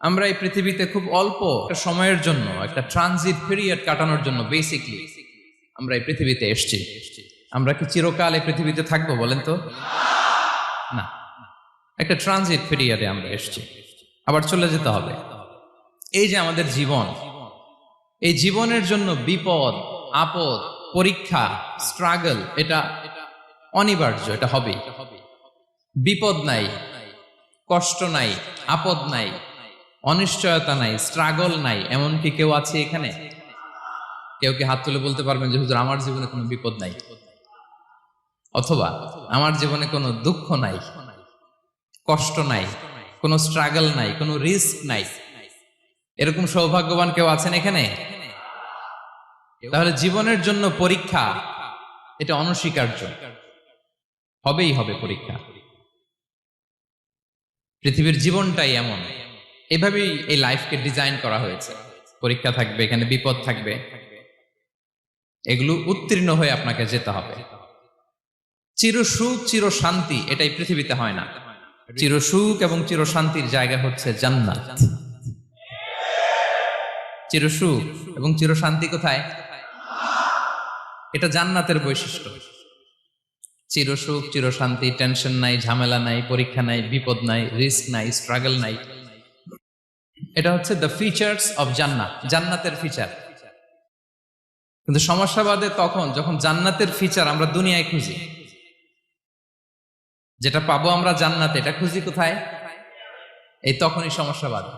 আমরা এই পৃথিবীতে খুব অল্প একটা সময়ের জন্য, একটা ট্রানজিট পিরিয়ড কাটানোর জন্য বেসিকলি আমরা এই পৃথিবীতে এসেছি। আমরা কি চিরকাল এই পৃথিবীতে থাকবো বলেন তো? না, একটা ট্রানজিট পিরিয়ডে আমরা এসেছি, আবার চলে যেতে হবে। এই যে আমাদের জীবন, এই জীবনের জন্য বিপদ, আপদ, পরীক্ষা, স্ট্রাগল এটা অনিবার্য, এটা হবে। বিপদ নাই, কষ্ট নাই, আপদ নাই, অনিশ্চয়তা নাই, স্ট্রাগল নাই, এমন কি কেউ আছে এখানে? কেউ কি হাত তুলে বলতে পারবেন যে হুজুর আমার জীবনে কোনো বিপদ নাই, অথবা আমার জীবনে কোনো দুঃখ নাই, কষ্ট নাই, কোনো স্ট্রাগল নাই, কোনো রিস্ক নাই? এরকম সৌভাগ্যবান কেউ আছেন এখানে? তাহলে জীবনের জন্য পরীক্ষা এটা অনস্বীকার্য, হবেই হবে পরীক্ষা। পৃথিবীর জীবনটাই এমন, এভাবেই এই লাইফকে ডিজাইন করা হয়েছে। পরীক্ষা থাকবে, এখানে বিপদ থাকবে, এগুলো উত্তীর্ণ হয়ে আপনাকে যেতে হবে। চিরসুখ চির শান্তি এটাই পৃথিবীতে হয় না। চিরসুখ এবং চির শান্তির জায়গা হচ্ছে জান্নাত। চিরসুখ এবং চির শান্তি কোথায়? এটা জান্নাতের বৈশিষ্ট্য। চিরসুখ চির শান্তি, টেনশন নাই, ঝামেলা নাই, পরীক্ষা নাই, বিপদ নাই, রিস্ক নাই, স্ট্রাগল নাই, এটা হচ্ছে দ্য ফিচার্স অফ জান্নাত, জান্নাতের ফিচার। কিন্তু সমস্যা বাদে তখন যখন জান্নাতের ফিচার আমরা দুনিয়ায় খুঁজি। যেটা পাবো আমরা জান্নাতে, এটা খুঁজি কোথায়? এই তখনই সমস্যা বাদে।